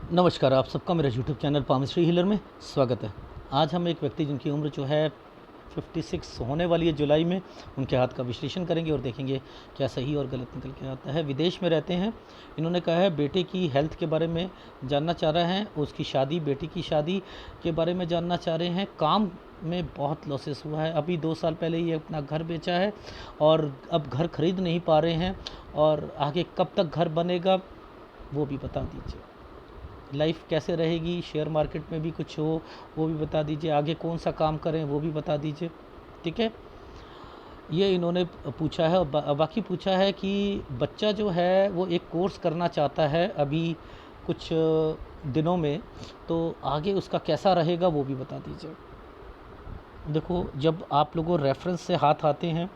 नमस्कार, आप सबका मेरे यूट्यूब चैनल पामिस्ट्री हीलर में स्वागत है। आज हम एक व्यक्ति जिनकी उम्र जो है 56 होने वाली है जुलाई में, उनके हाथ का विश्लेषण करेंगे और देखेंगे क्या सही और गलत निकल के आता है। विदेश में रहते हैं। इन्होंने कहा है बेटे की हेल्थ के बारे में जानना चाह रहे हैं, उसकी शादी, बेटी की शादी के बारे में जानना चाह रहे हैं। काम में बहुत लॉसेस हुआ है, अभी 2 साल पहले ही अपना घर बेचा है और अब घर खरीद नहीं पा रहे हैं, और आगे कब तक घर बनेगा वो भी बता दीजिए। लाइफ कैसे रहेगी, शेयर मार्केट में भी कुछ हो वो भी बता दीजिए, आगे कौन सा काम करें वो भी बता दीजिए। ठीक है, ये इन्होंने पूछा है। और बाकी पूछा है कि बच्चा जो है वो एक कोर्स करना चाहता है अभी कुछ दिनों में, तो आगे उसका कैसा रहेगा वो भी बता दीजिए। देखो, जब आप लोगों रेफरेंस से हाथ आते हैं,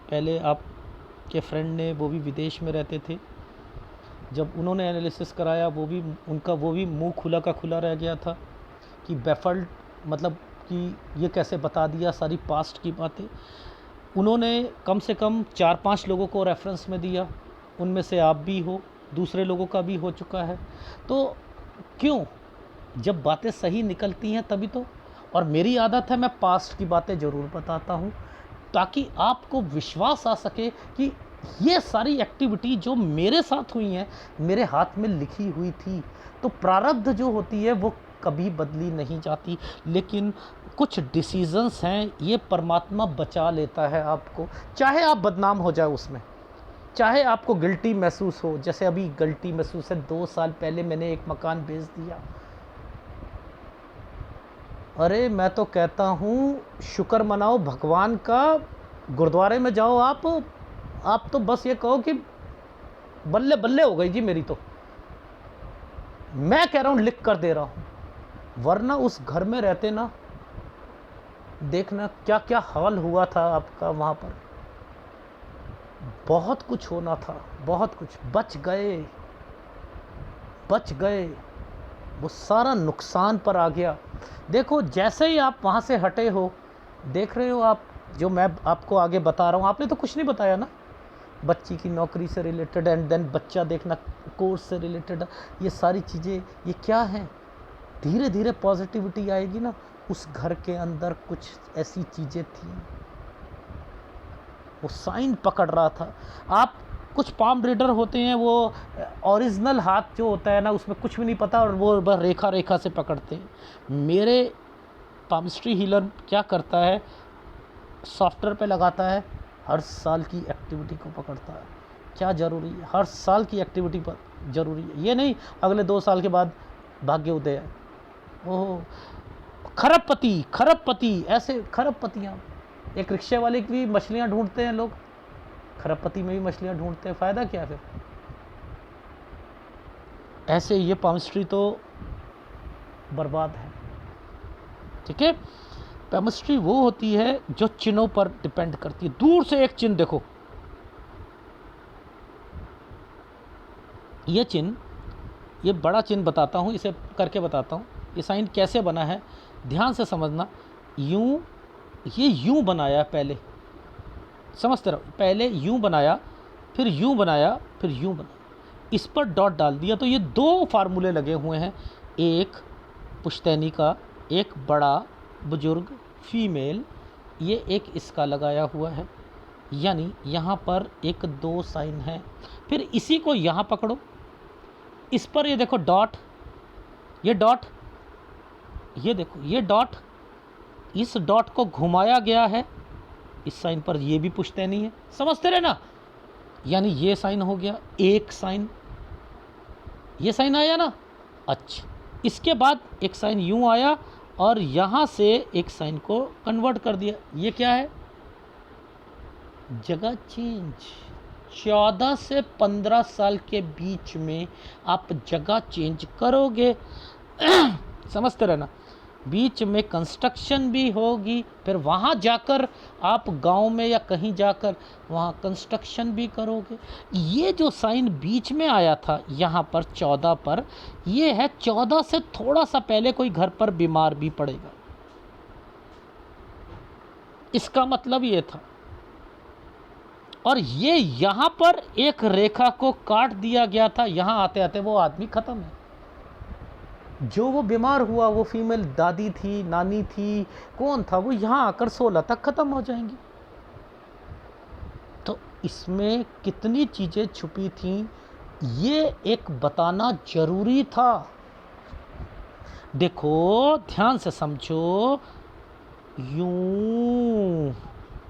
पहले आपके फ्रेंड ने, वो भी विदेश में रहते थे, जब उन्होंने एनालिसिस कराया वो भी मुंह खुला का खुला रह गया था कि बैफल्ड, मतलब कि ये कैसे बता दिया सारी पास्ट की बातें। उन्होंने कम से कम 4-5 लोगों को रेफरेंस में दिया, उनमें से आप भी हो, दूसरे लोगों का भी हो चुका है। तो क्यों, जब बातें सही निकलती हैं तभी तो। और मेरी आदत है, मैं पास्ट की बातें ज़रूर बताता हूँ ताकि आपको विश्वास आ सके कि ये सारी एक्टिविटी जो मेरे साथ हुई हैं मेरे हाथ में लिखी हुई थी। तो प्रारब्ध जो होती है वो कभी बदली नहीं जाती, लेकिन कुछ डिसीजंस हैं ये परमात्मा बचा लेता है आपको, चाहे आप बदनाम हो जाए उसमें, चाहे आपको गिल्टी महसूस हो। जैसे अभी गिल्टी महसूस है, 2 साल पहले मैंने एक मकान बेच दिया। अरे मैं तो कहता हूँ शुक्र मनाओ भगवान का, गुरुद्वारे में जाओ आप तो बस ये कहो कि बल्ले बल्ले हो गई जी मेरी। तो मैं कह रहा हूँ, लिख कर दे रहा हूँ, वरना उस घर में रहते ना, देखना क्या क्या हाल हुआ था आपका वहाँ पर। बहुत कुछ होना था, बहुत कुछ। बच गए, वो सारा नुकसान पर आ गया। देखो, जैसे ही आप वहाँ से हटे हो, देख रहे हो आप, जो मैं आपको आगे बता रहा हूँ, आपने तो कुछ नहीं बताया ना, बच्ची की नौकरी से रिलेटेड, एंड देन बच्चा देखना कोर्स से रिलेटेड, ये सारी चीज़ें, ये क्या हैं। धीरे धीरे पॉजिटिविटी आएगी ना। उस घर के अंदर कुछ ऐसी चीज़ें थी, वो साइन पकड़ रहा था। आप कुछ पाम रीडर होते हैं, वो ओरिजिनल हाथ जो होता है ना, उसमें कुछ भी नहीं पता और वो बस रेखा रेखा से पकड़ते हैं। मेरे पामिस्ट्री हीलर क्या करता है, सॉफ्टवेयर पे लगाता है, हर साल की एक्टिविटी को पकड़ता है। क्या ज़रूरी है, हर साल की एक्टिविटी पर ज़रूरी है, ये नहीं अगले 2 साल के बाद भाग्य उदय है। ओह, खरबपति, ऐसे खरबपतियाँ। एक रिक्शे वाले की भी मछलियाँ ढूंढते हैं लोग, खरबपति में भी मछलियाँ ढूंढते हैं, फ़ायदा क्या फिर। ऐसे ये पामिस्ट्री तो बर्बाद है। ठीक है, केमिस्ट्री वो होती है जो चिन्हों पर डिपेंड करती है। दूर से एक चिन्ह देखो, ये चिन्ह, ये बड़ा चिन्ह बताता हूँ, इसे करके बताता हूँ। ये साइन कैसे बना है ध्यान से समझना। यूं, ये यूं बनाया पहले, समझते रहो, पहले यूं बनाया, फिर यूं बनाया, फिर यूं बनाया, इस पर डॉट डाल दिया। तो ये 2 फार्मूले लगे हुए हैं, एक पुश्तैनी का, एक बड़ा बुजुर्ग फीमेल, ये एक इसका लगाया हुआ है, यानी यहाँ पर 1-2 साइन है। फिर इसी को यहाँ पकड़ो, इस पर ये देखो डॉट, ये डॉट, ये देखो ये डॉट, इस डॉट को घुमाया गया है इस साइन पर, ये भी पुश्तैनी है, समझते रहे ना। यानी ये साइन हो गया एक साइन, ये साइन आया ना। अच्छा, इसके बाद एक साइन यूं आया और यहाँ से एक साइन को कन्वर्ट कर दिया। ये क्या है, जगह चेंज। 14 से 15 साल के बीच में आप जगह चेंज करोगे। समझते रहना, बीच में कंस्ट्रक्शन भी होगी, फिर वहाँ जाकर आप गांव में या कहीं जाकर वहाँ कंस्ट्रक्शन भी करोगे। ये जो साइन बीच में आया था यहाँ पर 14 पर, ये है 14 से थोड़ा सा पहले कोई घर पर बीमार भी पड़ेगा, इसका मतलब ये था। और ये यहाँ पर एक रेखा को काट दिया गया था, यहाँ आते आते वो आदमी ख़त्म है। जो वो बीमार हुआ वो फीमेल दादी थी, नानी थी, कौन था वो, यहाँ आकर 16 तक ख़त्म हो जाएंगी। तो इसमें कितनी चीज़ें छुपी थीं, ये एक बताना जरूरी था। देखो ध्यान से समझो, यूं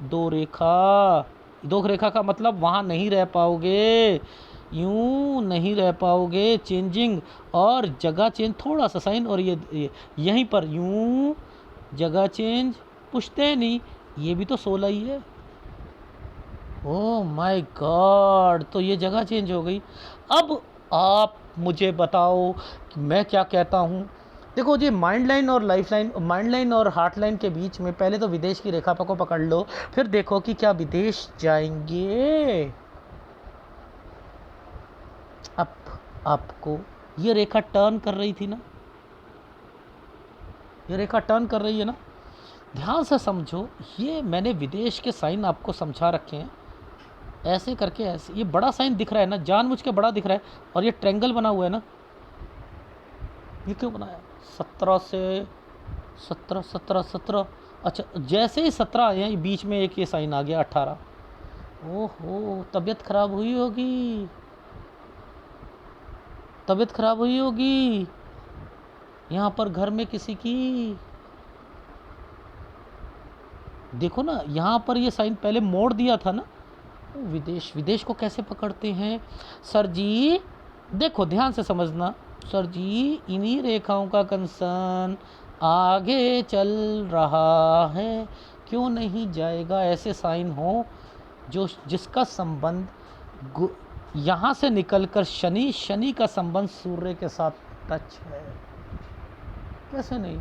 दो रेखा का मतलब वहाँ नहीं रह पाओगे, यूं नहीं रह पाओगे, चेंजिंग और जगह चेंज, थोड़ा सा साइन और ये यहीं पर यूं जगह चेंज, पुश्तैनी, ये भी तो 16 ही है। ओह माय गॉड, तो ये जगह चेंज हो गई। अब आप मुझे बताओ कि मैं क्या कहता हूँ। देखो जी, माइंड लाइन और लाइफ लाइन, माइंड लाइन और हार्ट लाइन के बीच में पहले तो विदेश की रेखा को पकड़ लो, फिर देखो कि क्या विदेश जाएंगे। अब आपको ये रेखा टर्न कर रही थी ना, ये रेखा टर्न कर रही है ना, ध्यान से समझो। ये मैंने विदेश के साइन आपको समझा रखे हैं, ऐसे करके ऐसे, ये बड़ा साइन दिख रहा है ना, जानबूझ के बड़ा दिख रहा है, और ये ट्रायंगल बना हुआ है ना, ये क्यों बनाया? 17 से 17 17 17, अच्छा जैसे ही 17 आए हैं बीच में एक ये साइन आ गया 18। ओहो, तबीयत खराब हुई होगी, तबीयत खराब हुई होगी यहाँ पर घर में किसी की। देखो ना यहाँ पर ये साइन पहले मोड़ दिया था ना। विदेश, विदेश को कैसे पकड़ते हैं सर जी? देखो ध्यान से समझना सर जी, इन्हीं रेखाओं का कंसर्न आगे चल रहा है, क्यों नहीं जाएगा? ऐसे साइन हो जो जिसका संबंध यहाँ से निकलकर शनि, शनि का संबंध सूर्य के साथ टच है। कैसे नहीं,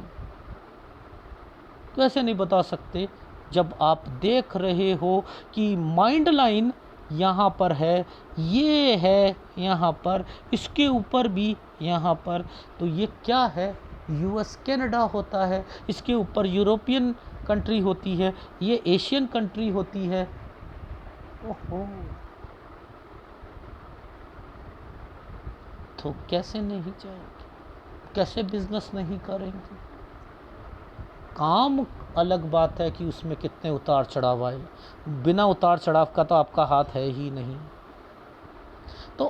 कैसे नहीं बता सकते? जब आप देख रहे हो कि माइंड लाइन यहाँ पर है, ये है यहाँ पर, इसके ऊपर भी यहाँ पर, तो ये क्या है? यूएस कनाडा होता है, इसके ऊपर यूरोपियन कंट्री होती है, ये एशियन कंट्री होती है। ओहो, तो कैसे नहीं जाएंगे, कैसे बिजनेस नहीं करेंगे? काम अलग बात है कि उसमें कितने उतार चढ़ाव आए, बिना उतार चढ़ाव का तो आपका हाथ है ही नहीं। तो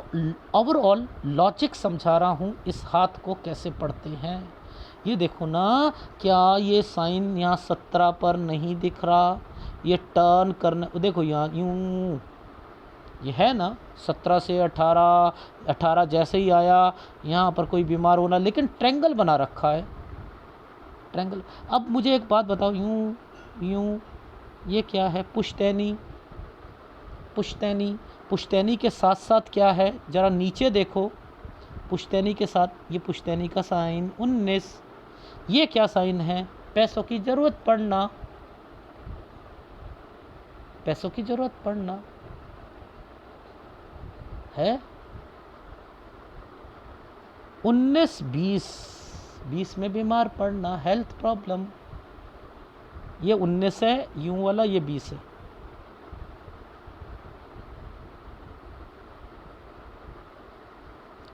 ओवरऑल लॉजिक समझा रहा हूँ, इस हाथ को कैसे पढ़ते हैं। ये देखो ना, क्या ये साइन यहाँ 17 पर नहीं दिख रहा? ये टर्न करना, देखो यहाँ यूँ, ये है ना 17 से 18, 18 जैसे ही आया यहाँ पर कोई बीमार होना, लेकिन ट्रायंगल बना रखा है, ट्रायंगल। अब मुझे एक बात बताओ, यूं यूं, ये क्या है? पुश्तैनी, पुश्तैनी, पुश्तैनी के साथ साथ क्या है ज़रा नीचे देखो, पुश्तैनी के साथ ये पुश्तैनी का साइन 19, ये क्या साइन है? पैसों की ज़रूरत पड़ना, पैसों की ज़रूरत पड़ना है। 19 20, 20 में बीमार पड़ना, हेल्थ प्रॉब्लम। ये 19 है यूं वाला, ये 20 है।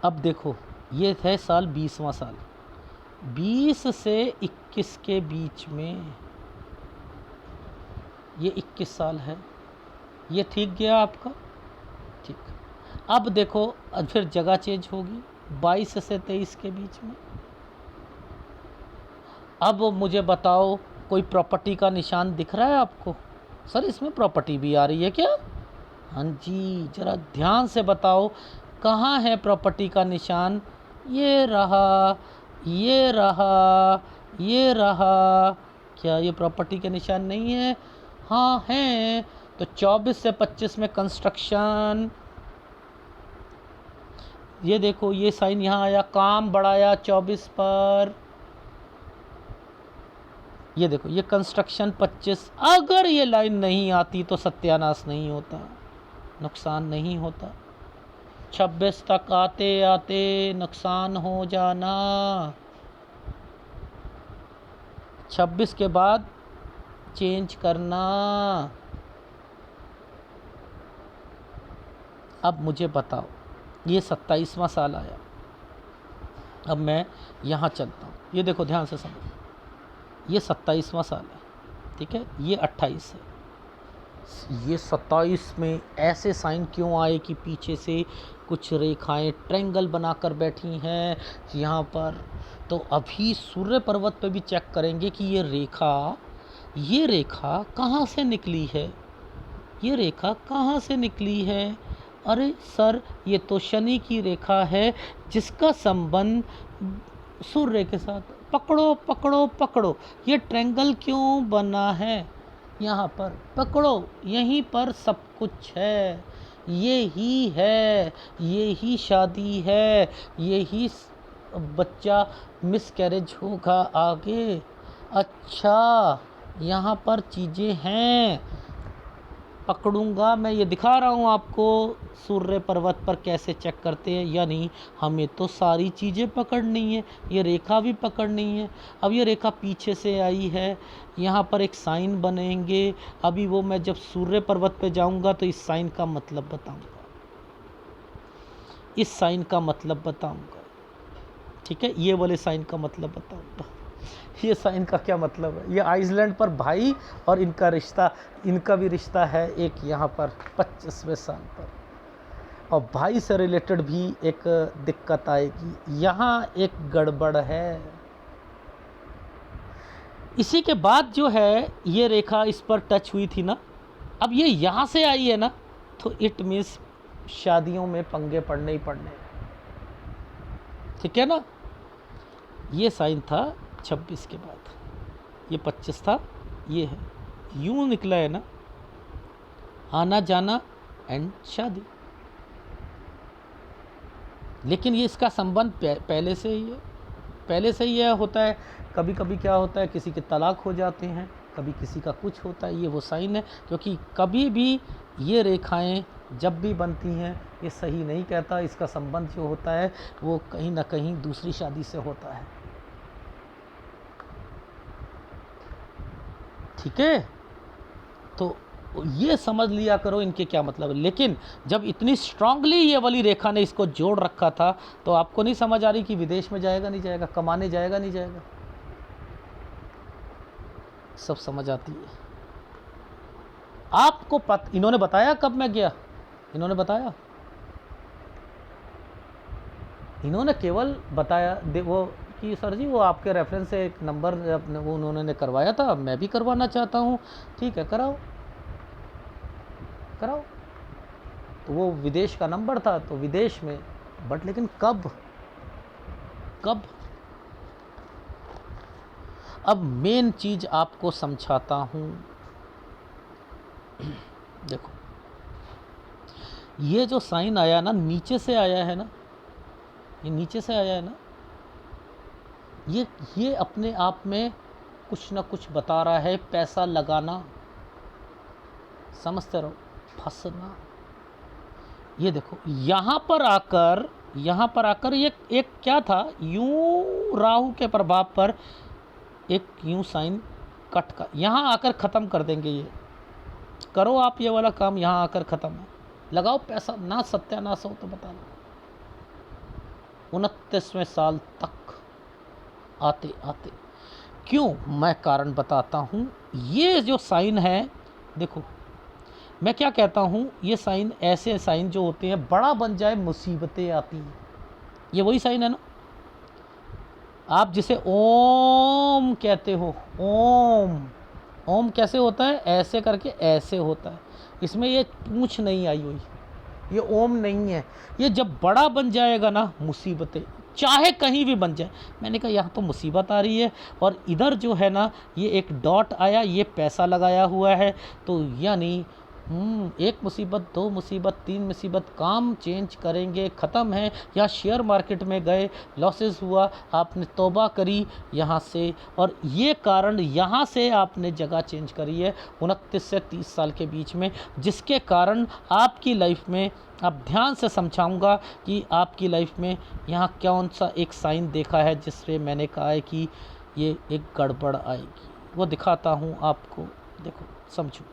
अब देखो ये है साल 20वां साल, 20 से 21 के बीच में ये 21 साल है। ये ठीक गया आपका? ठीक। अब देखो फिर जगह चेंज होगी 22 से 23 के बीच में। अब मुझे बताओ, कोई प्रॉपर्टी का निशान दिख रहा है आपको? सर इसमें प्रॉपर्टी भी आ रही है क्या? हाँ जी, ज़रा ध्यान से बताओ कहाँ है प्रॉपर्टी का निशान? ये रहा, ये रहा, ये रहा। क्या ये प्रॉपर्टी के निशान नहीं है? हाँ हैं। तो 24 से 25 में कंस्ट्रक्शन, ये देखो ये साइन यहाँ आया, काम बढ़ाया 24 पर। ये देखो ये कंस्ट्रक्शन 25। अगर ये लाइन नहीं आती तो सत्यानाश नहीं होता, नुकसान नहीं होता। 26 तक आते आते नुकसान हो जाना, 26 के बाद चेंज करना। अब मुझे बताओ, ये 27वां साल आया, अब मैं यहाँ चलता हूँ, ये देखो ध्यान से समझो, ये 27वां साल है, ठीक है, ये 28 है, ये 27 में ऐसे साइन क्यों आए कि पीछे से कुछ रेखाएं ट्रायंगल बनाकर बैठी हैं यहाँ पर। तो अभी सूर्य पर्वत पे भी चेक करेंगे कि ये रेखा कहाँ से निकली है, ये रेखा कहाँ से निकली है। अरे सर, ये तो शनि की रेखा है जिसका संबंध सूर्य के साथ। पकड़ो पकड़ो पकड़ो, ये ट्रायंगल क्यों बना है यहाँ पर, पकड़ो, यहीं पर सब कुछ है, ये ही है, ये ही शादी है, ये ही बच्चा मिसकैरेज होगा आगे। अच्छा, यहाँ पर चीज़ें हैं, पकड़ूंगा मैं, ये दिखा रहा हूँ आपको सूर्य पर्वत पर कैसे चेक करते हैं। यानी हमें तो सारी चीज़ें पकड़नी है, ये रेखा भी पकड़नी है। अब ये रेखा पीछे से आई है, यहाँ पर एक साइन बनेंगे। अभी वो मैं जब सूर्य पर्वत पे जाऊँगा तो इस साइन का मतलब बताऊँगा, इस साइन का मतलब बताऊँगा, ठीक है, ये वाले साइन का मतलब बताऊँगा। ये साइन का क्या मतलब है, ये आइसलैंड पर भाई और इनका रिश्ता, इनका भी रिश्ता है एक यहाँ पर 25वें साल पर, और भाई से रिलेटेड भी एक दिक्कत आएगी, यहाँ एक गड़बड़ है। इसी के बाद जो है ये रेखा इस पर टच हुई थी ना, अब ये यहाँ से आई है ना, तो इट मीन्स शादियों में पंगे पड़ने ही पड़ने, ठीक है ना। ये साइन था 26 के बाद, ये 25 था, ये है, यूं निकला है ना, आना जाना एंड शादी। लेकिन ये इसका संबंध पहले से ही है, पहले से ही यह होता है। कभी कभी क्या होता है, किसी के तलाक हो जाते हैं, कभी किसी का कुछ होता है, ये वो साइन है। क्योंकि कभी भी ये रेखाएं जब भी बनती हैं, ये सही नहीं कहता, इसका संबंध जो होता है वो कहीं ना कहीं दूसरी शादी से होता है, ठीक है। तो ये समझ लिया करो इनके क्या मतलब है। लेकिन जब इतनी स्ट्रांगली ये वाली रेखा ने इसको जोड़ रखा था, तो आपको नहीं समझ आ रही कि विदेश में जाएगा नहीं जाएगा, कमाने जाएगा नहीं जाएगा, सब समझ आती है आपको। इन्होंने बताया कब मैं गया, इन्होंने बताया, इन्होंने केवल बताया वो कि सर जी वो आपके रेफरेंस से एक नंबर वो उन्होंने करवाया था, मैं भी करवाना चाहता हूँ। ठीक है, कराओ कराओ। तो वो विदेश का नंबर था, तो विदेश में, बट लेकिन कब कब। अब मेन चीज आपको समझाता हूँ। देखो, ये जो साइन आया ना, नीचे से आया है ना, ये नीचे से आया है ना, ये अपने आप में कुछ ना कुछ बता रहा है। पैसा लगाना, समझते रहो, फंसना। ये देखो, यहाँ पर आकर ये एक क्या था, यूं राहु के प्रभाव पर एक यूं साइन कट का, यहाँ आकर ख़त्म कर देंगे। ये करो आप, ये वाला काम यहाँ आकर ख़त्म है। लगाओ पैसा, ना सत्यानाश हो तो बता लो। 29वें साल तक आते आते, क्यों, मैं कारण बताता हूँ। ये जो साइन है, देखो मैं क्या कहता हूँ, ये साइन, ऐसे साइन जो होते हैं, बड़ा बन जाए मुसीबतें आती हैं। ये वही साइन है ना, आप जिसे ओम कहते हो, ओम, ओम कैसे होता है, ऐसे करके ऐसे होता है। इसमें ये पूंछ नहीं आई हुई, ये ओम नहीं है। ये जब बड़ा बन जाएगा ना, मुसीबतें, चाहे कहीं भी बन जाए। मैंने कहा यहाँ तो मुसीबत आ रही है, और इधर जो है ना, ये एक डॉट आया, ये पैसा लगाया हुआ है। तो यानी एक मुसीबत, दो मुसीबत, तीन मुसीबत, काम चेंज करेंगे, ख़त्म है। या शेयर मार्केट में गए, लॉसेस हुआ, आपने तौबा करी यहाँ से, और ये कारण यहाँ से आपने जगह चेंज करी है 29 से 30 साल के बीच में, जिसके कारण आपकी लाइफ में, अब ध्यान से समझाऊंगा कि आपकी लाइफ में यहाँ कौन सा एक साइन देखा है जिससे मैंने कहा है कि ये एक गड़बड़ आएगी। वो दिखाता हूँ आपको, देखो समझो।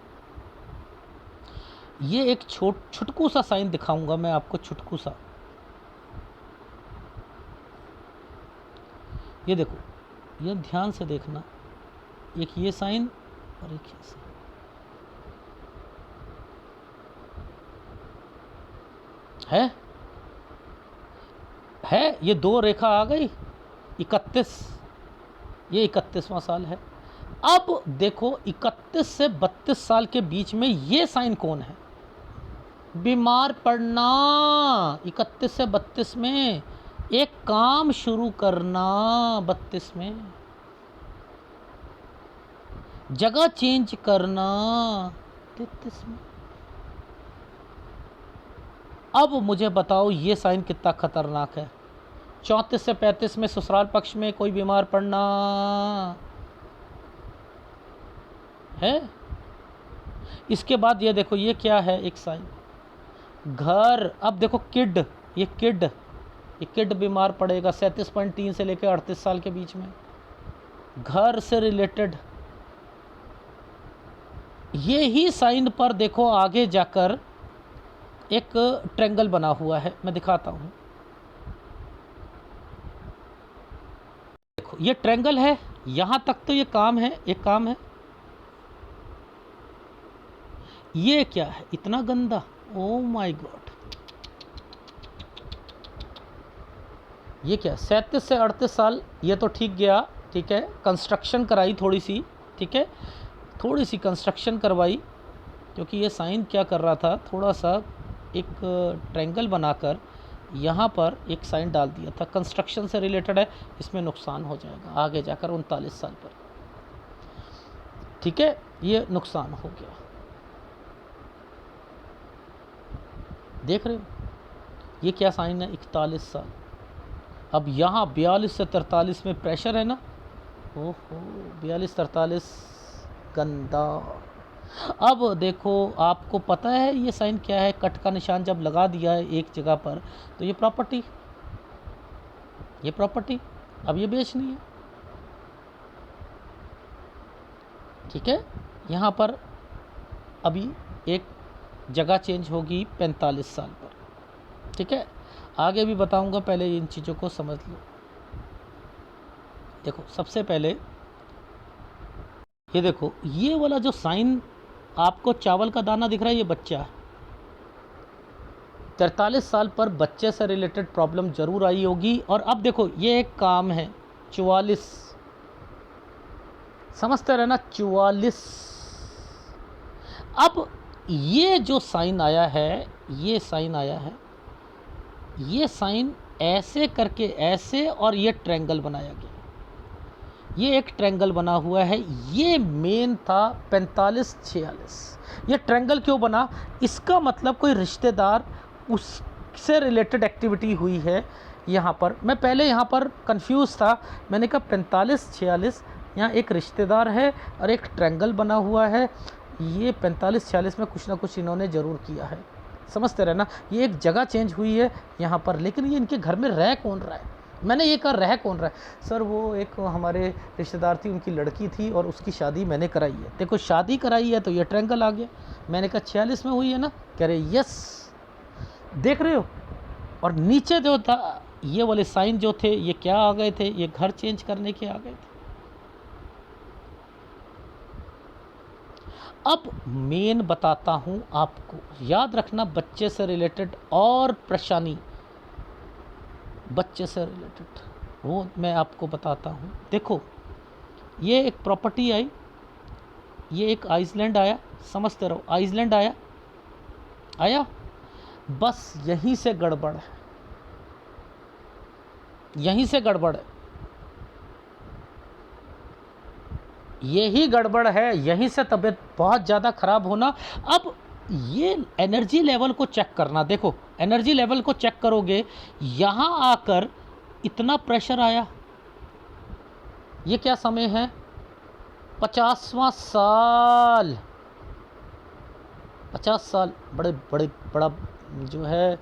ये एक छुटकू सा साइन दिखाऊंगा मैं आपको, छुटकू सा। ये देखो, ये ध्यान से देखना, एक ये साइन और एक ये साइन, है ये दो रेखा आ गई। 31, ये 31वां साल है। अब देखो 31 से 32 साल के बीच में ये साइन कौन है? बीमार पड़ना। 31 से 32 में एक काम शुरू करना, 32 में जगह चेंज करना, 33 में। अब मुझे बताओ ये साइन कितना खतरनाक है? 34 से 35 में ससुराल पक्ष में कोई बीमार पड़ना है। इसके बाद ये देखो, ये क्या है? एक साइन घर। अब देखो किड, ये किड बीमार पड़ेगा 37.3 से लेकर 38 साल के बीच में, घर से रिलेटेड। ये ही साइन पर देखो आगे जाकर एक ट्रायंगल बना हुआ है, मैं दिखाता हूँ। देखो ये ट्रायंगल है, यहाँ तक तो ये काम है, एक काम है। ये क्या है इतना गंदा? ओ माय गॉड, ये क्या? 37 से 38 साल, ये तो ठीक गया, ठीक है। कंस्ट्रक्शन कराई थोड़ी सी, ठीक है, थोड़ी सी कंस्ट्रक्शन करवाई, क्योंकि ये साइन क्या कर रहा था, थोड़ा सा एक ट्रायंगल बनाकर यहाँ पर एक साइन डाल दिया था। कंस्ट्रक्शन से रिलेटेड है, इसमें नुकसान हो जाएगा आगे जाकर 39 साल पर, ठीक है। ये नुकसान हो गया, देख रहे हो? ये क्या साइन है? 41 साल। अब यहाँ 42 से 43 में प्रेशर है ना, ओहो 42-43 गंदा। अब देखो, आपको पता है ये साइन क्या है? कट का निशान जब लगा दिया है एक जगह पर, तो ये प्रॉपर्टी, अब ये बेचनी है, ठीक है। यहाँ पर अभी एक जगह चेंज होगी 45 साल पर, ठीक है। आगे भी बताऊंगा, पहले इन चीज़ों को समझ लो। देखो सबसे पहले ये देखो, ये वाला जो साइन आपको चावल का दाना दिख रहा है, ये बच्चा है। 43 साल पर बच्चे से रिलेटेड प्रॉब्लम जरूर आई होगी। और अब देखो ये एक काम है 44, समझते रहना 44। अब ये जो साइन आया है, ये साइन आया है, ये साइन ऐसे करके ऐसे, और ये ट्रायंगल बनाया गया, ये एक ट्रायंगल बना हुआ है। ये मेन था 45-46। ये ट्रायंगल क्यों बना? इसका मतलब कोई रिश्तेदार, उससे रिलेटेड एक्टिविटी हुई है यहाँ पर। मैं पहले यहाँ पर कंफ्यूज था, मैंने कहा 45-46, यहाँ एक रिश्तेदार है और एक ट्रायंगल बना हुआ है। ये 45-46 में कुछ ना कुछ इन्होंने ज़रूर किया है, समझते रहना। ये एक जगह चेंज हुई है यहाँ पर, लेकिन ये इनके घर में रह कौन रहा है? मैंने ये कहा रह कौन रहा है? सर वो एक हमारे रिश्तेदार थी, उनकी लड़की थी और उसकी शादी मैंने कराई है। देखो शादी कराई है तो ये ट्रायंगल आ गया। मैंने कहा 46 में हुई है ना? कह रहे यस, देख रहे हो? और नीचे जो था ये वाले साइन जो थे, ये क्या आ गए थे? ये घर चेंज करने के आ गए थे। अब मेन बताता हूँ आपको, याद रखना, बच्चे से रिलेटेड और परेशानी, बच्चे से रिलेटेड वो मैं आपको बताता हूँ। देखो ये एक प्रॉपर्टी आई, ये एक आइसलैंड आया, समझते रहो, आइसलैंड आया, बस यहीं से गड़बड़ है, यहीं से गड़बड़ है, यही गड़बड़ है, यहीं से तबीयत बहुत ज़्यादा ख़राब होना। अब ये एनर्जी लेवल को चेक करना, देखो एनर्जी लेवल को चेक करोगे, यहाँ आकर इतना प्रेशर आया। ये क्या समय है? 50वां साल, 50 साल, बड़ा जो है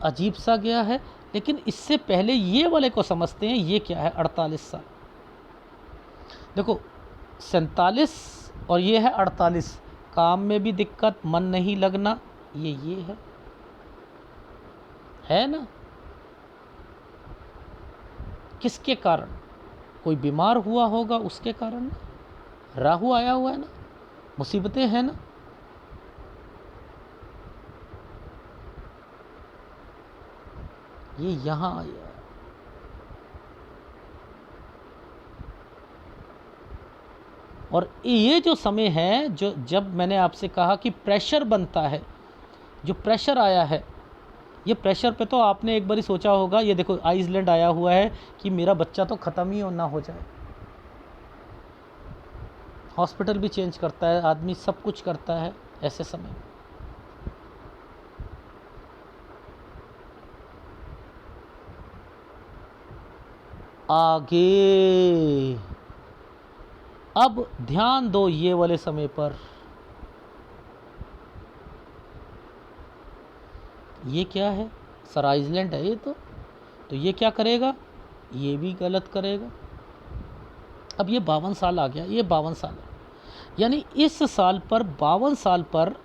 अजीब सा गया है। लेकिन इससे पहले ये वाले को समझते हैं, ये क्या है? 48 साल। देखो 47 और ये है 48, काम में भी दिक्कत, मन नहीं लगना, ये है ना? किसके कारण? कोई बीमार हुआ होगा उसके कारण, राहु आया हुआ है ना, मुसीबतें हैं ना। ये यहाँ आया, और ये जो समय है, जो जब मैंने आपसे कहा कि प्रेशर बनता है, जो प्रेशर आया है, ये प्रेशर पे तो आपने एक बार ही सोचा होगा, ये देखो आइसलैंड आया हुआ है कि मेरा बच्चा तो ख़त्म ही ना हो जाए। हॉस्पिटल भी चेंज करता है आदमी, सब कुछ करता है ऐसे समय। आगे अब ध्यान दो ये वाले समय पर, ये क्या है सर, आइसलैंड है ये तो ये क्या करेगा, ये भी गलत करेगा। अब ये 52 साल आ गया, ये 52 साल है, यानी इस साल पर 52 साल पर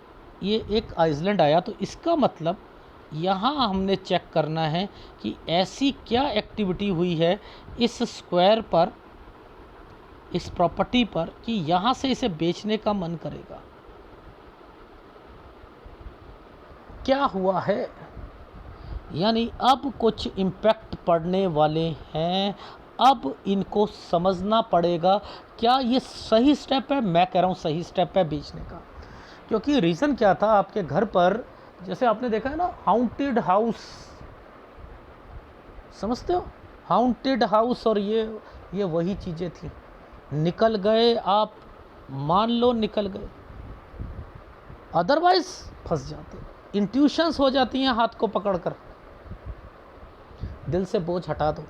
ये एक आइसलैंड आया, तो इसका मतलब यहाँ हमने चेक करना है कि ऐसी क्या एक्टिविटी हुई है इस स्क्वायर पर, इस प्रॉपर्टी पर, कि यहाँ से इसे बेचने का मन करेगा। क्या हुआ है, यानी अब कुछ इम्पैक्ट पड़ने वाले हैं, अब इनको समझना पड़ेगा क्या ये सही स्टेप है। मैं कह रहा हूँ सही स्टेप है बेचने का, क्योंकि रीज़न क्या था, आपके घर पर जैसे आपने देखा है ना हाउंटेड हाउस, समझते हो, हाउंटेड हाउस, और ये वही चीज़ें थी। निकल गए आप, मान लो निकल गए, अदरवाइज फंस जाते। इंट्यूशंस हो जाती हैं हाथ को पकड़कर। दिल से बोझ हटा दो,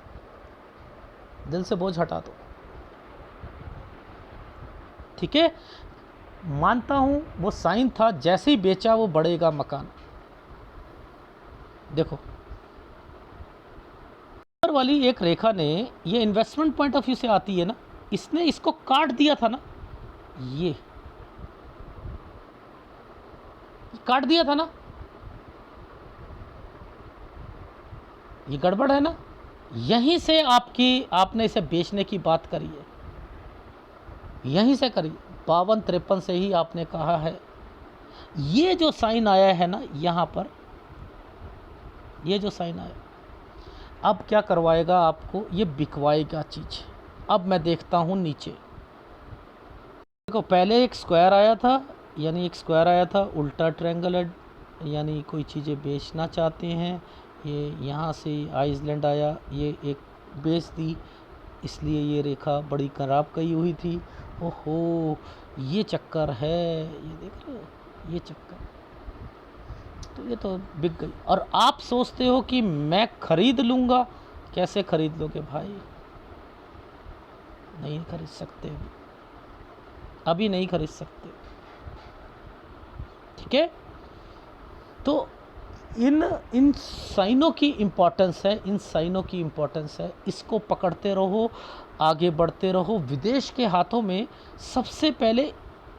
दिल से बोझ हटा दो, ठीक है। मानता हूं वो साइन था, जैसे ही बेचा वो बढ़ेगा मकान। देखो ऊपर वाली एक रेखा ने, ये इन्वेस्टमेंट पॉइंट ऑफ व्यू से आती है ना, इसने इसको काट दिया था ना, ये काट दिया था ना, ये गड़बड़ है ना। यहीं से आपने इसे बेचने की बात करी है, यहीं से करी, 52-53 से ही आपने कहा है। ये जो साइन आया है ना यहाँ पर, ये जो साइन आया, अब क्या करवाएगा आपको, ये बिकवाएगा चीज़। अब मैं देखता हूँ नीचे, देखो पहले एक स्क्वायर आया था, यानी एक स्क्वायर आया था, उल्टा ट्रायंगल है, यानी कोई चीज़ें बेचना चाहते हैं। ये यहाँ से आइसलैंड आया, ये एक बेच दी, इसलिए ये रेखा बड़ी खराब कही हुई थी। ओहो, ये चक्कर है, ये देख रहे हो, ये चक्कर, तो ये तो बिक गई। और आप सोचते हो कि मैं खरीद लूँगा, कैसे खरीद लोगे भाई, नहीं खरीद सकते, अभी नहीं खरीद सकते, ठीक है। तो इन साइनों की इम्पोर्टेंस है, इन साइनों की इम्पोर्टेंस है, इसको पकड़ते रहो, आगे बढ़ते रहो। विदेश के हाथों में सबसे पहले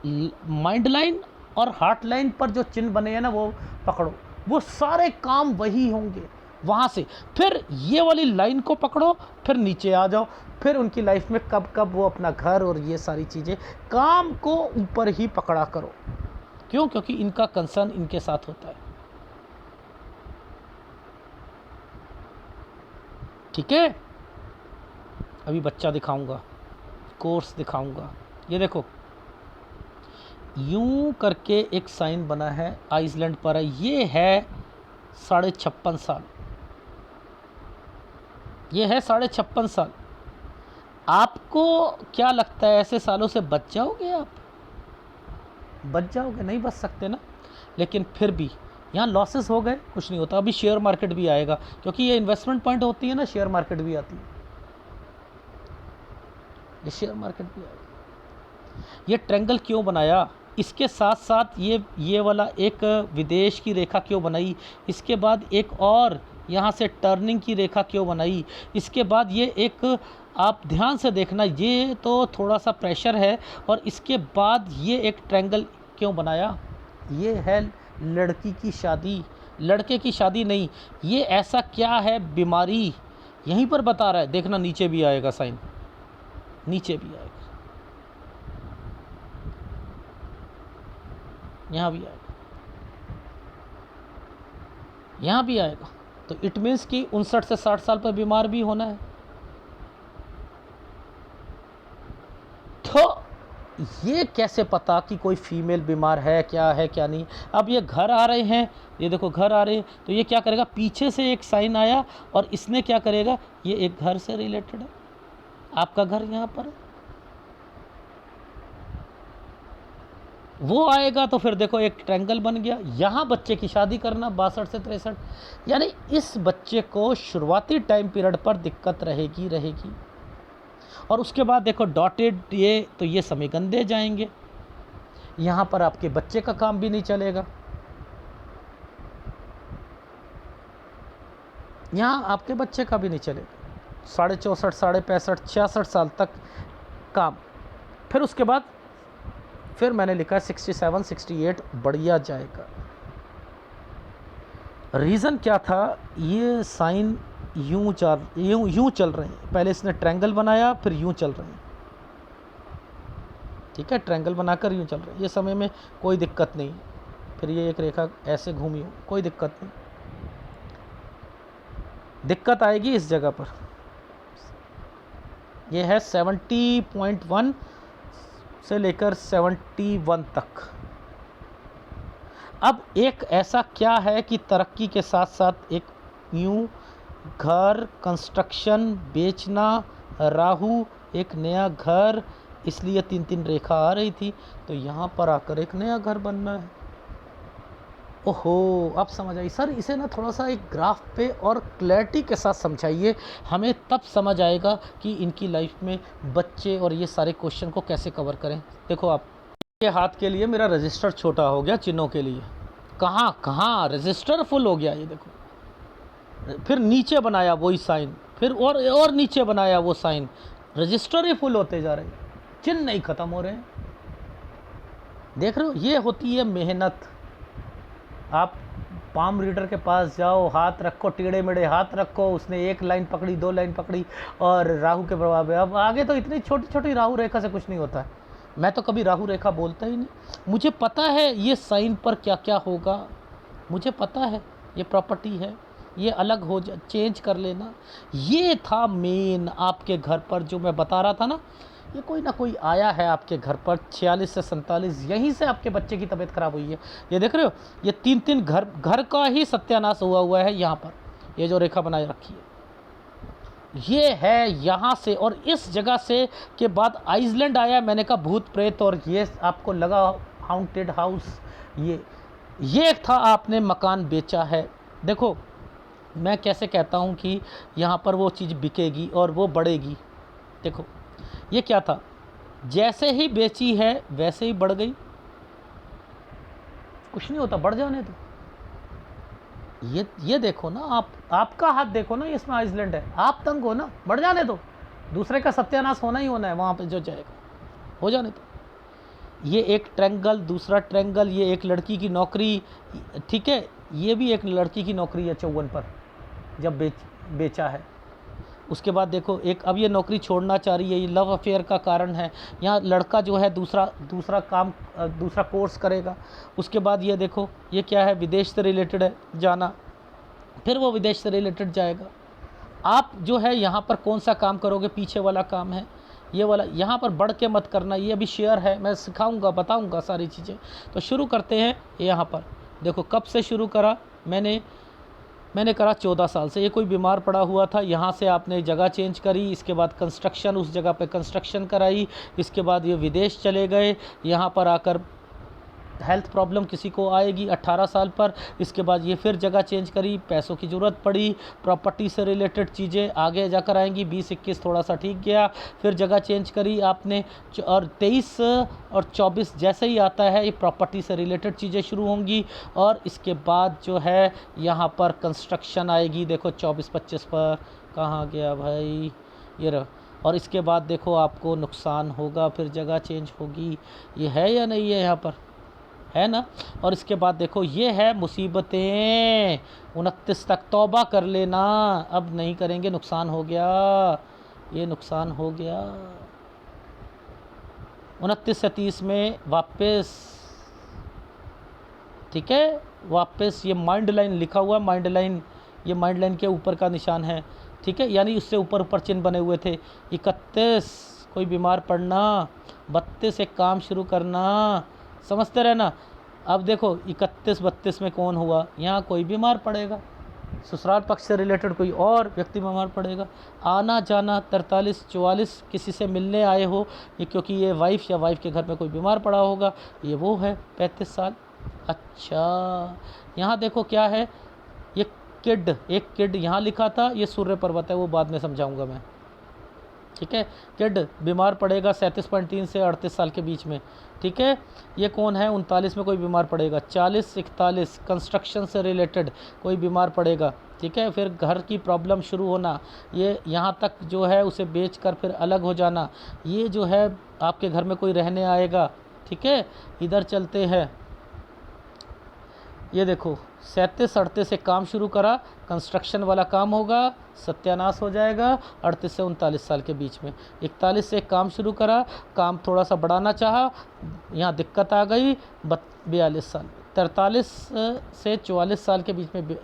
माइंड लाइन और हार्ट लाइन पर जो चिन्ह बने हैं ना, वो पकड़ो, वो सारे काम वही होंगे। वहाँ से फिर ये वाली लाइन को पकड़ो, फिर नीचे आ जाओ, फिर उनकी लाइफ में कब कब वो अपना घर और ये सारी चीज़ें, काम को ऊपर ही पकड़ा करो। क्यों? क्योंकि इनका कंसर्न इनके साथ होता है, ठीक है। अभी बच्चा दिखाऊंगा, कोर्स दिखाऊंगा। ये देखो यूं करके एक साइन बना है, आइसलैंड पर है, ये है 56.5 साल, ये है 56.5 साल। आपको क्या लगता है ऐसे सालों से बच जाओगे आप? बच जाओगे? नहीं बच सकते ना। लेकिन फिर भी यहाँ लॉसेस हो गए, कुछ नहीं होता। अभी शेयर मार्केट भी आएगा, क्योंकि ये इन्वेस्टमेंट पॉइंट होती है ना, शेयर मार्केट भी आती है, ये शेयर मार्केट भी आएगा। ये ट्रायंगल क्यों बनाया, इसके साथ साथ ये वाला एक विदेश की रेखा क्यों बनाई, इसके बाद एक और यहाँ से टर्निंग की रेखा क्यों बनाई, इसके बाद ये एक, आप ध्यान से देखना, ये तो थोड़ा सा प्रेशर है, और इसके बाद ये एक ट्रायंगल क्यों बनाया। ये है लड़की की शादी, लड़के की शादी नहीं, ये ऐसा क्या है, बीमारी, यहीं पर बता रहा है। देखना नीचे भी आएगा साइन, नीचे भी आएगा, यहाँ भी आएगा, यहाँ भी आएगा। तो इट मीन्स कि 59 से 60 साल पर बीमार भी होना है। तो ये कैसे पता कि कोई फीमेल बीमार है क्या नहीं। अब ये घर आ रहे हैं, ये देखो घर आ रहे हैं, तो ये क्या करेगा, पीछे से एक साइन आया और इसने क्या करेगा, ये एक घर से रिलेटेड है, आपका घर यहाँ पर है, वो आएगा तो फिर देखो एक ट्रायंगल बन गया। यहाँ बच्चे की शादी करना 62 से 63, यानी इस बच्चे को शुरुआती टाइम पीरियड पर दिक्कत रहेगी। और उसके बाद देखो डॉटेड ये, तो ये समय गंदे जाएंगे, यहाँ पर आपके बच्चे का काम भी नहीं चलेगा, यहाँ आपके बच्चे का भी नहीं चलेगा। 64, 65, 66 साल तक काम। फिर उसके बाद फिर मैंने लिखा है 67, 68 बढ़िया जाएगा। रीज़न क्या था, ये साइन यूं चल रहे हैं, पहले इसने ट्रायंगल बनाया फिर यूं चल रहे हैं, ठीक है, ट्रायंगल बनाकर यूं चल रहे हैं, ये समय में कोई दिक्कत नहीं। फिर ये एक रेखा ऐसे घूमी हो, कोई दिक्कत नहीं। दिक्कत आएगी इस जगह पर, ये है 70.1 से लेकर 71 तक। अब एक ऐसा क्या है कि तरक्की के साथ साथ एक न्यू घर, कंस्ट्रक्शन, बेचना, राहु, एक नया घर, इसलिए 3-3 रेखा आ रही थी, तो यहाँ पर आकर एक नया घर बनना है। ओहो, अब समझ आई सर, इसे ना थोड़ा सा एक ग्राफ पे और क्लैरिटी के साथ समझाइए, हमें तब समझ आएगा कि इनकी लाइफ में बच्चे और ये सारे क्वेश्चन को कैसे कवर करें। देखो आप, ये हाथ के लिए मेरा रजिस्टर छोटा हो गया, चिन्हों के लिए कहाँ रजिस्टर फुल हो गया, ये देखो। फिर नीचे बनाया वही साइन, फिर और नीचे बनाया वो साइन, रजिस्टर ही फुल होते जा रहे हैं, चिन्ह नहीं ख़त्म हो रहे हैं। देख रहे हो, ये होती है मेहनत। आप पाम रीडर के पास जाओ, हाथ रखो, टेढ़े मेढ़े हाथ रखो, उसने 1 लाइन पकड़ी, 2 लाइन पकड़ी और राहु के प्रभाव है। अब आगे तो इतनी छोटी छोटी राहु रेखा से कुछ नहीं होता है। मैं तो कभी राहु रेखा बोलता ही नहीं, मुझे पता है ये साइन पर क्या क्या होगा, मुझे पता है ये प्रॉपर्टी है, ये अलग हो जा, चेंज कर लेना। ये था मेन आपके घर पर जो मैं बता रहा था ना, ये कोई ना कोई आया है आपके घर पर 46 से 47, यहीं से आपके बच्चे की तबीयत खराब हुई है। ये देख रहे हो, ये 3-3 घर का ही सत्यानाश हुआ है यहाँ पर, ये जो रेखा बनाए रखी है ये है यहाँ से, और इस जगह से के बाद आइसलैंड आया। मैंने कहा भूत प्रेत, और ये आपको लगा हाउंटेड हाउस, ये था आपने मकान बेचा है। देखो मैं कैसे कहता हूँ कि यहाँ पर वो चीज़ बिकेगी और वो बढ़ेगी। देखो ये क्या था, जैसे ही बेची है वैसे ही बढ़ गई, कुछ नहीं होता, बढ़ जाने दो। ये देखो ना, आपका हाथ देखो ना, इसमें आइसलैंड है, आप तंग हो ना, बढ़ जाने दो, दूसरे का सत्यानाश होना ही होना है वहाँ पे जो जाएगा, हो जाने दो। ये एक ट्रायंगल, दूसरा ट्रायंगल, ये एक लड़की की नौकरी, ठीक है, ये भी एक लड़की की नौकरी है 54 पर जब बेचा है। उसके बाद देखो एक, अब ये नौकरी छोड़ना चाह रही है, ये लव अफेयर का कारण है। यहाँ लड़का जो है दूसरा काम, दूसरा कोर्स करेगा। उसके बाद ये देखो ये क्या है, विदेश से रिलेटेड है जाना, फिर वो विदेश से रिलेटेड जाएगा। आप जो है यहाँ पर कौन सा काम करोगे, पीछे वाला काम है ये वाला, यहाँ पर बढ़ के मत करना, ये अभी शेयर है, मैं सिखाऊंगा, बताऊंगा सारी चीज़ें। तो शुरू करते हैं यहाँ पर। देखो कब से शुरू करा, मैंने करा 14 साल से। ये कोई बीमार पड़ा हुआ था, यहाँ से आपने जगह चेंज करी, इसके बाद कंस्ट्रक्शन, उस जगह पे कंस्ट्रक्शन कराई, इसके बाद ये विदेश चले गए, यहाँ पर आकर हेल्थ प्रॉब्लम किसी को आएगी 18 साल पर, इसके बाद ये फिर जगह चेंज करी, पैसों की ज़रूरत पड़ी, प्रॉपर्टी से रिलेटेड चीज़ें आगे जाकर आएंगी, 20-21 थोड़ा सा ठीक गया, फिर जगह चेंज करी आपने, और 23 और 24 जैसे ही आता है ये प्रॉपर्टी से रिलेटेड चीज़ें शुरू होंगी, और इसके बाद जो है यहाँ पर कंस्ट्रक्शन आएगी। देखो 24-25 पर कहाँ गया भाई, ये रहा। और इसके बाद देखो आपको नुकसान होगा, फिर जगह चेंज होगी, ये है या नहीं है यहाँ पर, है ना। और इसके बाद देखो ये है मुसीबतें, 29 तक तौबा कर लेना, अब नहीं करेंगे, नुकसान हो गया, ये नुकसान हो गया, 29 से 30 में वापस, ठीक है, वापस ये माइंड लाइन लिखा हुआ है, माइंड लाइन, ये माइंड लाइन के ऊपर का निशान है, ठीक है, यानी उससे ऊपर ऊपर चिन्ह बने हुए थे। 31 कोई बीमार पड़ना, 32 एक काम शुरू करना, समझते रहना। अब देखो 31-32 में कौन हुआ, यहाँ कोई बीमार पड़ेगा, ससुराल पक्ष से रिलेटेड कोई और व्यक्ति बीमार पड़ेगा। आना जाना 43-44 किसी से मिलने आए हो, ये क्योंकि ये वाइफ या वाइफ के घर में कोई बीमार पड़ा होगा, ये वो है 35 साल। अच्छा, यहाँ देखो क्या है, ये किड, एक किड यहाँ लिखा था, ये सूर्य पर्वत है, वो बाद में समझाऊंगा मैं, ठीक है। किड बीमार पड़ेगा 37.3 से 38 साल के बीच में, ठीक है। ये कौन है, 39 में कोई बीमार पड़ेगा, 40-41 कंस्ट्रक्शन से रिलेटेड कोई बीमार पड़ेगा, ठीक है। फिर घर की प्रॉब्लम शुरू होना, ये यहाँ तक जो है उसे बेचकर फिर अलग हो जाना, ये जो है आपके घर में कोई रहने आएगा, ठीक है। इधर चलते हैं, ये देखो 37-38 से काम शुरू करा, कंस्ट्रक्शन वाला काम होगा, सत्यानाश हो जाएगा 38 से 39 साल के बीच में। 41 से काम शुरू करा, काम थोड़ा सा बढ़ाना चाहा, यहाँ दिक्कत आ गई, 42 साल। 43 से 44 साल के बीच में